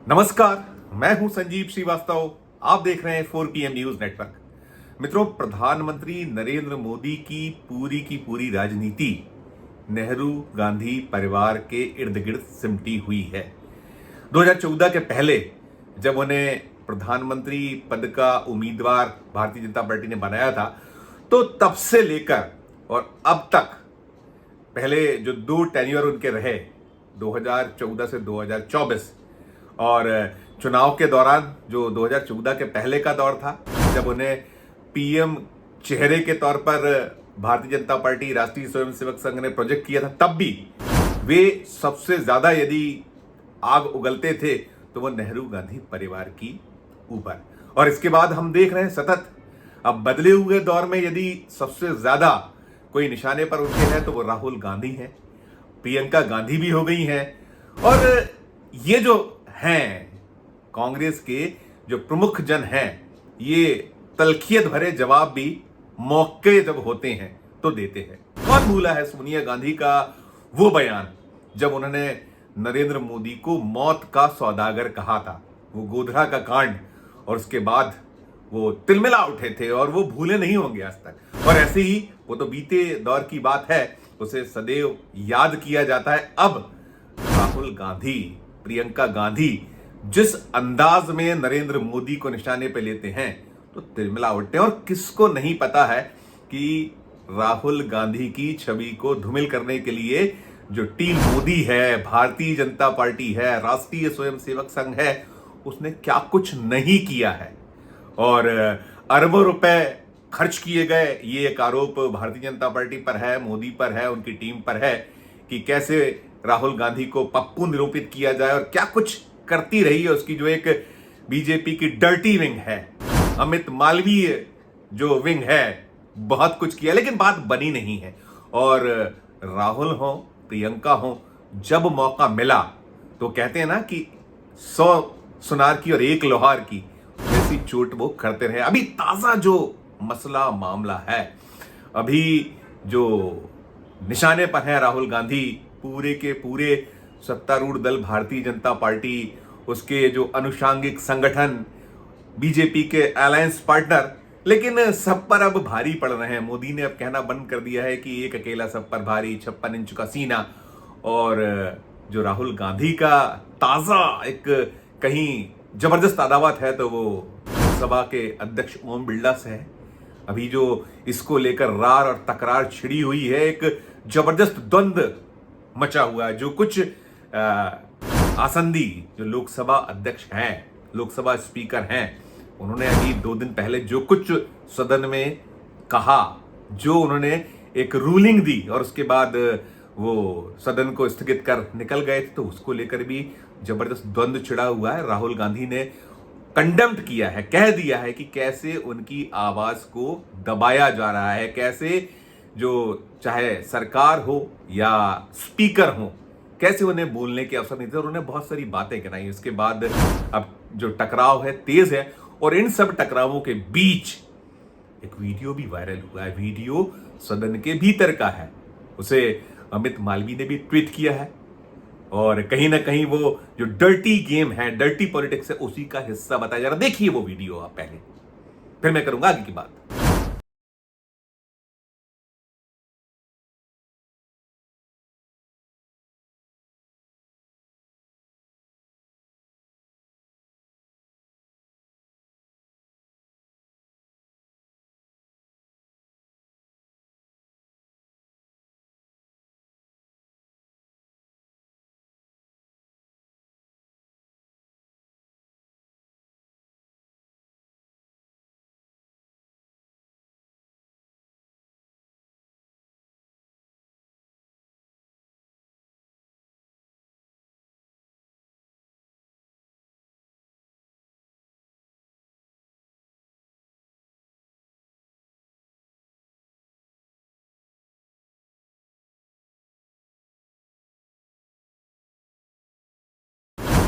नमस्कार, मैं हूं संजीव श्रीवास्तव। आप देख रहे हैं 4PM न्यूज नेटवर्क। मित्रों, प्रधानमंत्री नरेंद्र मोदी की पूरी राजनीति नेहरू गांधी परिवार के इर्द गिर्द सिमटी हुई है। 2014 के पहले जब उन्हें प्रधानमंत्री पद का उम्मीदवार भारतीय जनता पार्टी ने बनाया था, तो तब से लेकर और अब तक पहले जो दो टेन्योर उनके रहे 2014 से 2024 और चुनाव के दौरान जो 2014 के पहले का दौर था, जब उन्हें पीएम चेहरे के तौर पर भारतीय जनता पार्टी राष्ट्रीय स्वयंसेवक संघ ने प्रोजेक्ट किया था, तब भी वे सबसे ज्यादा यदि आग उगलते थे तो वो नेहरू गांधी परिवार की ऊपर। और इसके बाद हम देख रहे हैं सतत अब बदले हुए दौर में यदि सबसे ज्यादा कोई निशाने पर उनके हैं तो वो राहुल गांधी हैं, प्रियंका गांधी भी हो गई हैं। और ये जो हैं कांग्रेस के जो प्रमुख जन हैं, ये तलखियत भरे जवाब भी मौके जब होते हैं तो देते हैं। कौन भूला है सोनिया गांधी का वो बयान जब उन्होंने नरेंद्र मोदी को मौत का सौदागर कहा था, वो गोधरा का कांड, और उसके बाद वो तिलमिला उठे थे और वो भूले नहीं होंगे आज तक। और ऐसे ही वो तो बीते दौर की बात है, उसे सदैव याद किया जाता है। अब राहुल गांधी, प्रियंका गांधी जिस अंदाज में नरेंद्र मोदी को निशाने पे लेते हैं तो तिलमिला उठते हैं। और किसको नहीं पता है कि राहुल गांधी की छवि को धूमिल करने के लिए जो टीम मोदी है, भारतीय जनता पार्टी है, राष्ट्रीय स्वयंसेवक संघ है, उसने क्या कुछ नहीं किया है। और अरबों रुपए खर्च किए गए, ये एक आरोप भारतीय जनता पार्टी पर है, मोदी पर है, उनकी टीम पर है कि कैसे राहुल गांधी को पप्पू निरूपित किया जाए। और क्या कुछ करती रही है उसकी जो एक बीजेपी की डर्टी विंग है, अमित मालवीय जो विंग है, बहुत कुछ किया, लेकिन बात बनी नहीं है। और राहुल हो, प्रियंका हो, जब मौका मिला तो कहते हैं ना कि 100 सुनार की और 1 लोहार की, वैसी चोट वो करते रहे। अभी ताजा जो मसला मामला है, अभी जो निशाने पर है राहुल गांधी, पूरे के पूरे सत्तारूढ़ दल भारतीय जनता पार्टी, उसके जो अनुषांगिक संगठन, बीजेपी के अलायंस पार्टनर, लेकिन सब पर अब भारी पड़ रहे हैं। मोदी ने अब कहना बंद कर दिया है कि एक अकेला सब पर भारी, 56 इंच का सीना। और जो राहुल गांधी का ताजा एक कहीं जबरदस्त अदावत है तो वो लोकसभा के अध्यक्ष ओम बिरला से है। अभी जो इसको लेकर रार और तकरार छिड़ी हुई है, एक जबरदस्त द्वंद्व मचा हुआ है। जो कुछ आसंदी जो लोकसभा अध्यक्ष हैं, लोकसभा स्पीकर हैं, उन्होंने अभी 2 दिन पहले जो कुछ सदन में कहा, जो उन्होंने एक रूलिंग दी और उसके बाद वो सदन को स्थगित कर निकल गए थे, तो उसको लेकर भी जबरदस्त द्वंद्व छिड़ा हुआ है। राहुल गांधी ने कंडेम्ड किया है, कह दिया है कि कैसे उनकी आवाज को दबाया जा रहा है, कैसे जो चाहे सरकार हो या स्पीकर हो, कैसे उन्हें बोलने के अवसर नहीं थे। और उन्होंने बहुत सारी बातें गिनाई। उसके बाद अब जो टकराव है तेज है, और इन सब टकरावों के बीच एक वीडियो भी वायरल हुआ है। वीडियो सदन के भीतर का है, उसे अमित मालवीय ने भी ट्वीट किया है। और कहीं ना कहीं वो जो डर्टी गेम है, डर्टी पॉलिटिक्स है, उसी का हिस्सा बताया जा रहा है। देखिए वो वीडियो आप पहले, फिर मैं करूंगा आगे की बात।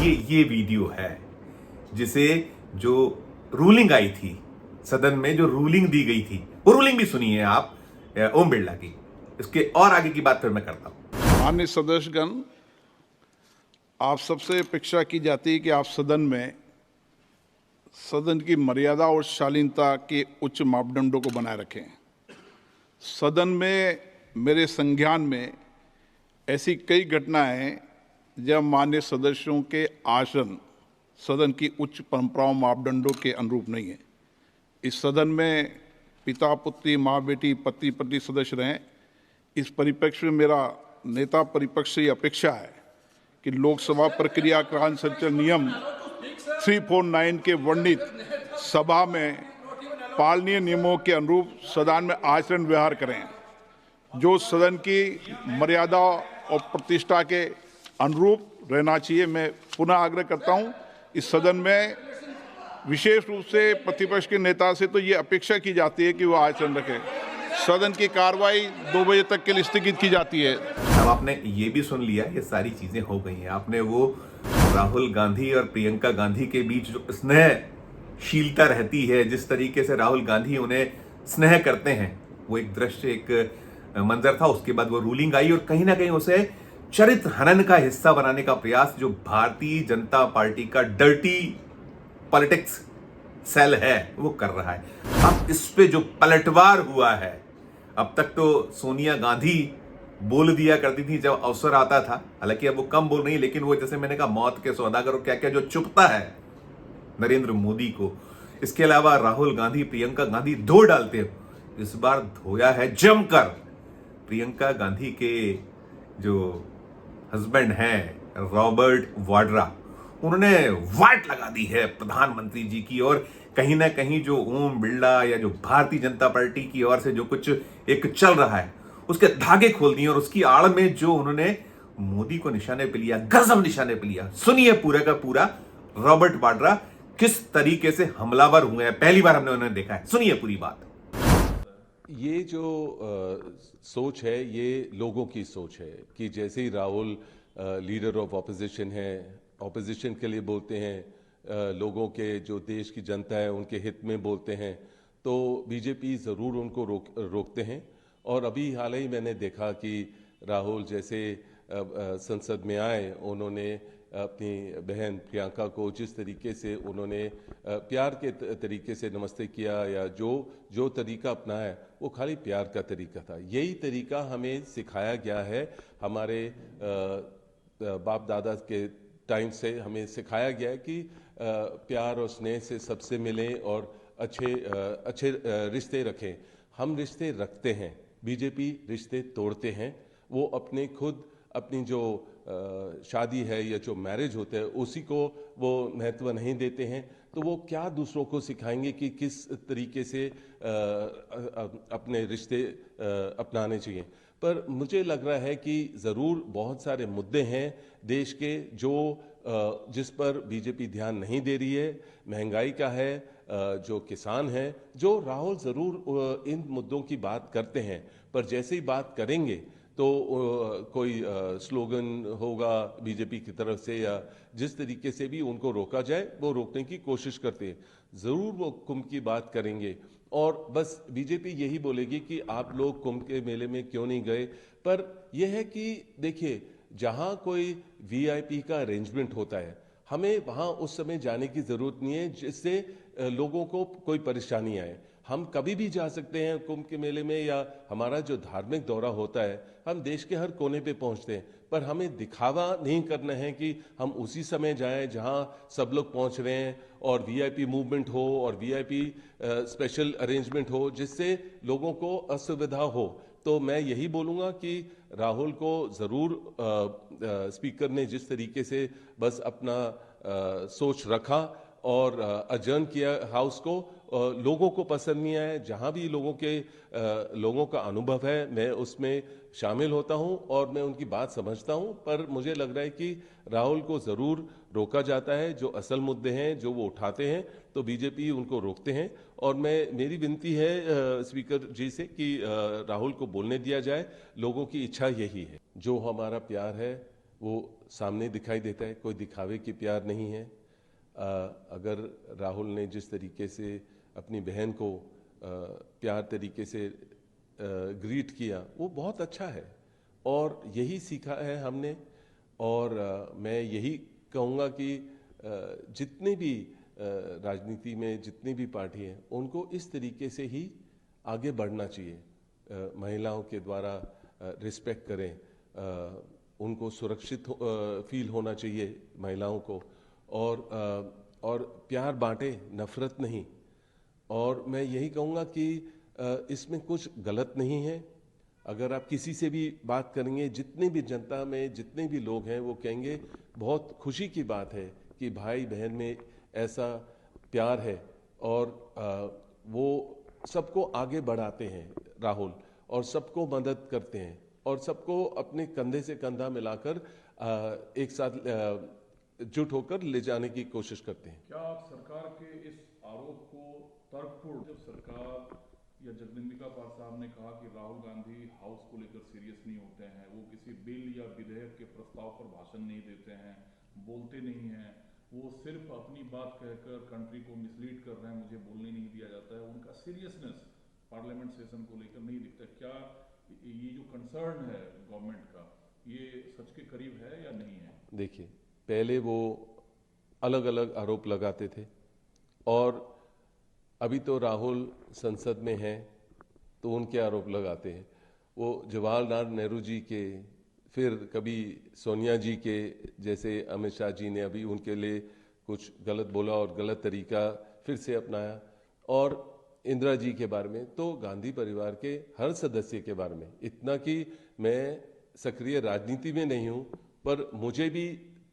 ये वीडियो है जिसे जो रूलिंग आई थी सदन में, जो रूलिंग दी गई थी, वो रूलिंग भी सुनिए आप ओम बिरला की। इसके और आगे की बात फिर मैं करता हूं। माननीय सदस्यगण, आप सबसे अपेक्षा की जाती है कि आप सदन की मर्यादा और शालीनता के उच्च मापदंडों को बनाए रखें। सदन में मेरे संज्ञान में ऐसी कई घटनाएं हैं जब मान्य सदस्यों के आचरण सदन की उच्च परंपराओं मापदंडों के अनुरूप नहीं है। इस सदन में पिता पुत्री, माँ बेटी, पति पत्नी सदस्य रहें। इस परिप्रेक्ष्य में मेरा नेता परिपक्ष से अपेक्षा है कि लोकसभा प्रक्रिया कांड संचालन नियम 349 के वर्णित सभा में पालनीय नियमों के अनुरूप सदन में आचरण व्यवहार करें, जो सदन की मर्यादा और प्रतिष्ठा के अनुरूप रहना चाहिए। मैं पुनः आग्रह करता हूं, इस सदन में विशेष रूप से प्रतिपक्ष के नेता से तो ये अपेक्षा की जाती है कि वो आचरण रखें। सदन की कार्रवाई 2 बजे तक के लिए स्थगित की जाती है। अब आपने ये भी सुन लिया, ये सारी चीजें हो गई हैं। आपने वो राहुल गांधी और प्रियंका गांधी के बीच जो स्नेहशीलता रहती है, जिस तरीके से राहुल गांधी उन्हें स्नेह करते हैं, वो एक दृश्य, एक मंजर था। उसके बाद वो रूलिंग आई और कहीं ना कहीं उसे चरित्र हनन का हिस्सा बनाने का प्रयास जो भारतीय जनता पार्टी का डर्टी पॉलिटिक्स सेल है वो कर रहा है। अब इस पे जो पलटवार हुआ है, अब तक तो सोनिया गांधी बोल दिया करती थी जब अवसर आता था, हालांकि अब वो कम बोल रही है, लेकिन वो जैसे मैंने कहा मौत के सौदागर क्या क्या जो चुपता है नरेंद्र मोदी को। इसके अलावा राहुल गांधी, प्रियंका गांधी धो डालते हो, इस बार धोया है जमकर। प्रियंका गांधी के जो हस्बैंड हैं रॉबर्ट वाड्रा, उन्होंने वाट लगा दी है प्रधानमंत्री जी की, और कहीं ना कहीं जो ओम बिरला या जो भारतीय जनता पार्टी की ओर से जो कुछ एक चल रहा है उसके धागे खोल दिए, और उसकी आड़ में जो उन्होंने मोदी को निशाने पे लिया, गजब निशाने पे लिया। सुनिए पूरा का पूरा रॉबर्ट वाड्रा किस तरीके से हमलावर हुए हैं, पहली बार हमने उन्हें देखा है। सुनिए पूरी बात। ये जो सोच है, ये लोगों की सोच है कि जैसे ही राहुल लीडर ऑफ ऑपोजिशन है, ऑपोजिशन के लिए बोलते हैं, लोगों के जो देश की जनता है उनके हित में बोलते हैं, तो बीजेपी ज़रूर उनको रोकते हैं। और अभी हाल ही मैंने देखा कि राहुल जैसे संसद में आए, उन्होंने अपनी बहन प्रियंका को जिस तरीके से उन्होंने प्यार के तरीके से नमस्ते किया, या जो तरीका अपनाया वो खाली प्यार का तरीका था। यही तरीका हमें सिखाया गया है, हमारे बाप दादा के टाइम से हमें सिखाया गया है कि प्यार और स्नेह से सबसे मिलें और अच्छे रिश्ते रखें। हम रिश्ते रखते हैं, बीजेपी रिश्ते तोड़ते हैं। वो अपनी जो शादी है या जो मैरिज होता है उसी को वो महत्व नहीं देते हैं, तो वो क्या दूसरों को सिखाएंगे कि किस तरीके से अपने रिश्ते अपनाने चाहिए। पर मुझे लग रहा है कि ज़रूर बहुत सारे मुद्दे हैं देश के जिस पर बीजेपी ध्यान नहीं दे रही है। महंगाई का है, जो किसान हैं, जो राहुल ज़रूर इन मुद्दों की बात करते हैं, पर जैसे ही बात करेंगे तो कोई स्लोगन होगा बीजेपी की तरफ से, या जिस तरीके से भी उनको रोका जाए वो रोकने की कोशिश करते हैं। ज़रूर वो कुंभ की बात करेंगे और बस बीजेपी यही बोलेगी कि आप लोग कुंभ के मेले में क्यों नहीं गए। पर यह है कि देखिए, जहां कोई वीआईपी का अरेंजमेंट होता है, हमें वहां उस समय जाने की ज़रूरत नहीं है जिससे लोगों को कोई परेशानी आए। हम कभी भी जा सकते हैं कुंभ के मेले में, या हमारा जो धार्मिक दौरा होता है हम देश के हर कोने पे पहुंचते हैं, पर हमें दिखावा नहीं करना है कि हम उसी समय जाएं जहां सब लोग पहुंच रहे हैं और वीआईपी मूवमेंट हो और वीआईपी स्पेशल अरेंजमेंट हो जिससे लोगों को असुविधा हो। तो मैं यही बोलूँगा कि राहुल को ज़रूर स्पीकर ने जिस तरीके से बस अपना सोच रखा और अजर्न किया हाउस को, लोगों को पसंद नहीं आया। जहां भी लोगों का अनुभव है मैं उसमें शामिल होता हूं और मैं उनकी बात समझता हूं, पर मुझे लग रहा है कि राहुल को ज़रूर रोका जाता है। जो असल मुद्दे हैं जो वो उठाते हैं तो बीजेपी उनको रोकते हैं। और मेरी विनती है स्पीकर जी से कि राहुल को बोलने दिया जाए। लोगों की इच्छा यही है। जो हमारा प्यार है वो सामने दिखाई देता है, कोई दिखावे की प्यार नहीं है। अगर राहुल ने जिस तरीके से अपनी बहन को प्यार तरीके से ग्रीट किया वो बहुत अच्छा है और यही सीखा है हमने। और मैं यही कहूँगा कि जितने भी राजनीति में जितनी भी पार्टी हैं उनको इस तरीके से ही आगे बढ़ना चाहिए। महिलाओं के द्वारा रिस्पेक्ट करें, उनको सुरक्षित फील होना चाहिए महिलाओं को, और प्यार बांटे, नफरत नहीं। और मैं यही कहूँगा कि इसमें कुछ गलत नहीं है। अगर आप किसी से भी बात करेंगे, जितने भी जनता में जितने भी लोग हैं वो कहेंगे बहुत खुशी की बात है कि भाई बहन में ऐसा प्यार है, और वो सबको आगे बढ़ाते हैं राहुल, और सबको मदद करते हैं, और सबको अपने कंधे से कंधा मिलाकर एक साथ जुट होकर ले जाने की कोशिश करते हैं। क्या आप सरकार के इस आरोप को तर्कपूर्ण, जब सरकार या जगदम्बिका पाल साहब ने कहा कि राहुल गांधी हाउस को लेकर सीरियस नहीं होते हैं, वो किसी बिल या विधेयक के प्रस्ताव पर भाषण नहीं देते हैं, बोलते नहीं हैं, वो सिर्फ अपनी बात कहकर कंट्री को मिसलीड कर रहे हैं, मुझे बोलने नहीं दिया जाता है, उनका सीरियसनेस पार्लियामेंट सेशन को लेकर नहीं दिखता। क्या ये जो कंसर्न है गवर्नमेंट का, ये सच के करीब है या नहीं है? देखिए, पहले वो अलग अलग आरोप लगाते थे, और अभी तो राहुल संसद में हैं तो उनके आरोप लगाते हैं। वो जवाहरलाल नेहरू जी के, फिर कभी सोनिया जी के, जैसे अमित शाह जी ने अभी उनके लिए कुछ गलत बोला और गलत तरीका फिर से अपनाया, और इंदिरा जी के बारे में, तो गांधी परिवार के हर सदस्य के बारे में। इतना कि मैं सक्रिय राजनीति में नहीं हूँ, पर मुझे भी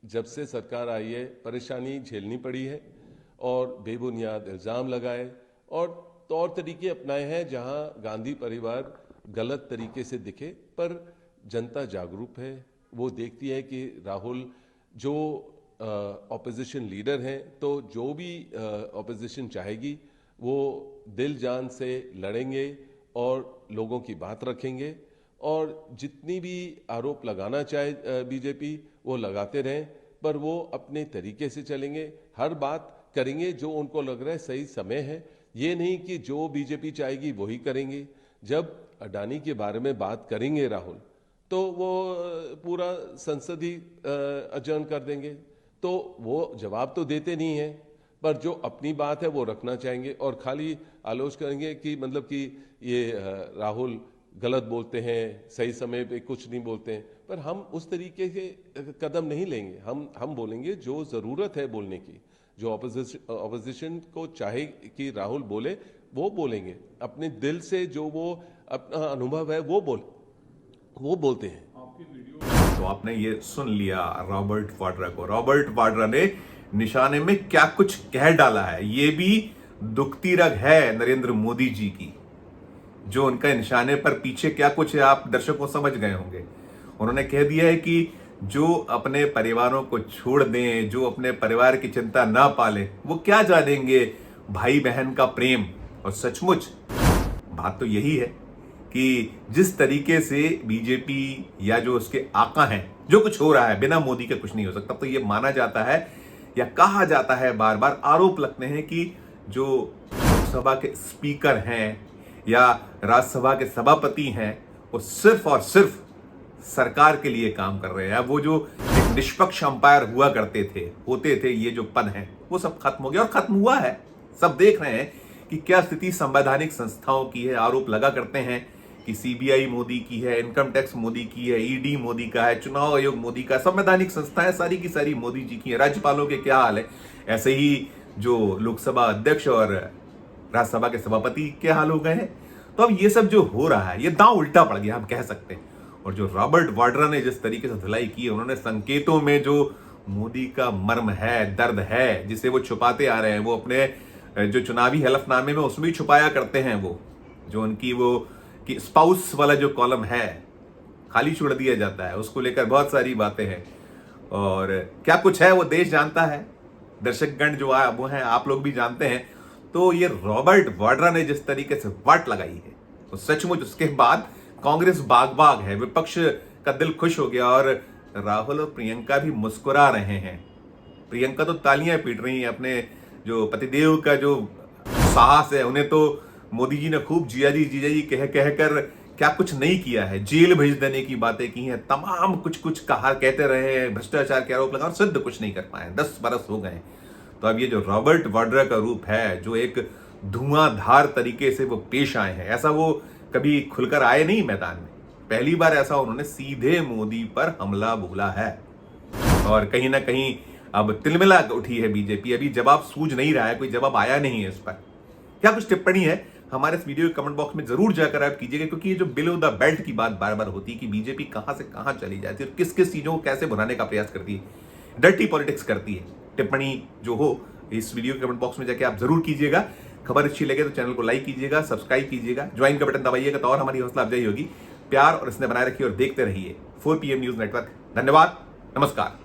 जब से सरकार आई है परेशानी झेलनी पड़ी है, और बेबुनियाद इल्ज़ाम लगाए और तौर तरीके अपनाए हैं जहां गांधी परिवार गलत तरीके से दिखे। पर जनता जागरूक है, वो देखती है कि राहुल जो ऑपोजिशन लीडर हैं, तो जो भी ऑपोजिशन चाहेगी वो दिल जान से लड़ेंगे और लोगों की बात रखेंगे, और जितनी भी आरोप लगाना चाहे बीजेपी वो लगाते रहें, पर वो अपने तरीके से चलेंगे, हर बात करेंगे जो उनको लग रहा है सही समय है। ये नहीं कि जो बीजेपी चाहेगी वही करेंगे। जब अडानी के बारे में बात करेंगे राहुल, तो वो पूरा संसद ही अजर्न कर देंगे, तो वो जवाब तो देते नहीं हैं, पर जो अपनी बात है वो रखना चाहेंगे, और खाली आलोचना करेंगे कि मतलब कि ये राहुल गलत बोलते हैं, सही समय पे कुछ नहीं बोलते हैं। पर हम उस तरीके के कदम नहीं लेंगे। हम बोलेंगे जो ज़रूरत है बोलने की, जो ऑपोजिशन को चाहे कि राहुल बोले वो बोलेंगे, अपने दिल से जो वो अपना अनुभव है वो बोलते हैं। तो आपने ये सुन लिया रॉबर्ट वाड्रा को। रॉबर्ट वाड्रा ने निशाने में क्या कुछ कह डाला है। ये भी दुखती रग है नरेंद्र मोदी जी की, जो उनका निशाने पर पीछे क्या कुछ है आप दर्शकों समझ गए होंगे। उन्होंने कह दिया है कि जो अपने परिवारों को छोड़ दें, जो अपने परिवार की चिंता ना पाले, वो क्या जानेंगे भाई बहन का प्रेम। और सचमुच बात तो यही है कि जिस तरीके से बीजेपी या जो उसके आका हैं, जो कुछ हो रहा है बिना मोदी के कुछ नहीं हो सकता। तो ये माना जाता है या कहा जाता है, बार बार आरोप लगते हैं कि जो लोकसभा के स्पीकर हैं या राज्यसभा के सभापति हैं, वो सिर्फ और सिर्फ सरकार के लिए काम कर रहे हैं। वो जो एक निष्पक्ष अंपायर हुआ करते थे, होते थे, ये जो पद है वो सब खत्म हो गया, और खत्म हुआ है। सब देख रहे हैं कि क्या स्थिति संवैधानिक संस्थाओं की है। आरोप लगा करते हैं कि सीबीआई मोदी की है, इनकम टैक्स मोदी की है, ईडी मोदी का है, चुनाव आयोग मोदी का, संवैधानिक संस्थाएं सारी की सारी मोदी जी की है। राज्यपालों के क्या हाल है, ऐसे ही जो लोकसभा अध्यक्ष और राज्यसभा के सभापति के हाल हो गए हैं। तो अब ये सब जो हो रहा है, ये दांव उल्टा पड़ गया, हम कह सकते हैं। और जो रॉबर्ट वाड्रा ने जिस तरीके से धुलाई की है, उन्होंने संकेतों में जो मोदी का मर्म है, दर्द है, जिसे वो छुपाते आ रहे हैं, वो अपने जो चुनावी हलफनामे में उसमें भी छुपाया करते हैं। वो जो उनकी वो कि स्पाउस वाला जो कॉलम है खाली छोड़ दिया जाता है, उसको लेकर बहुत सारी बातें हैं, और क्या कुछ है वो देश जानता है, दर्शकगण जो वो हैं, आप लोग भी जानते हैं। तो ये रॉबर्ट वाड्रा ने जिस तरीके से वाट लगाई है, तो सचमुच उसके बाद कांग्रेस बाग है, विपक्ष का दिल खुश हो गया, और राहुल और प्रियंका भी मुस्कुरा रहे हैं। प्रियंका तो तालियां पीट रही हैं, अपने जो पतिदेव का जो साहस है, उन्हें तो मोदी जी ने खूब जिया जी जीजा जी कह कर क्या कुछ नहीं किया है, जेल भेज देने की बातें की हैं, तमाम कुछ कुछ कहा कहते रहे हैं, भ्रष्टाचार के आरोप लगा और सिद्ध कुछ नहीं कर पाए, 10 बरस हो गए। तो अब ये जो रॉबर्ट वाड्रा का रूप है, जो एक धुआंधार तरीके से वो पेश आए हैं, ऐसा वो कभी खुलकर आए नहीं मैदान में, पहली बार ऐसा उन्होंने सीधे मोदी पर हमला बोला है। और कहीं ना कहीं अब तिलमिला उठी है बीजेपी, अभी जवाब सूझ नहीं रहा है, कोई जवाब आया नहीं है इस पर। क्या कुछ टिप्पणी है हमारे इस वीडियो के कमेंट बॉक्स में जरूर जाकर आप कीजिएगा, क्योंकि ये जो बिलो द बेल्ट की बात बार बार होती है कि बीजेपी कहां से कहां चली जाती है और किस किस चीजों को कैसे भुनाने का प्रयास करती है, डर्टी पॉलिटिक्स करती है। टिप्पणी जो हो इस वीडियो के कमेंट बॉक्स में जाके आप जरूर कीजिएगा। खबर अच्छी लगे तो चैनल को लाइक कीजिएगा, सब्सक्राइब कीजिएगा, ज्वाइन का बटन दबाइएगा तो और हमारी हौसला अफजाई होगी। प्यार और इसने बनाए रखिए और देखते रहिए 4 PM न्यूज नेटवर्क। धन्यवाद, नमस्कार।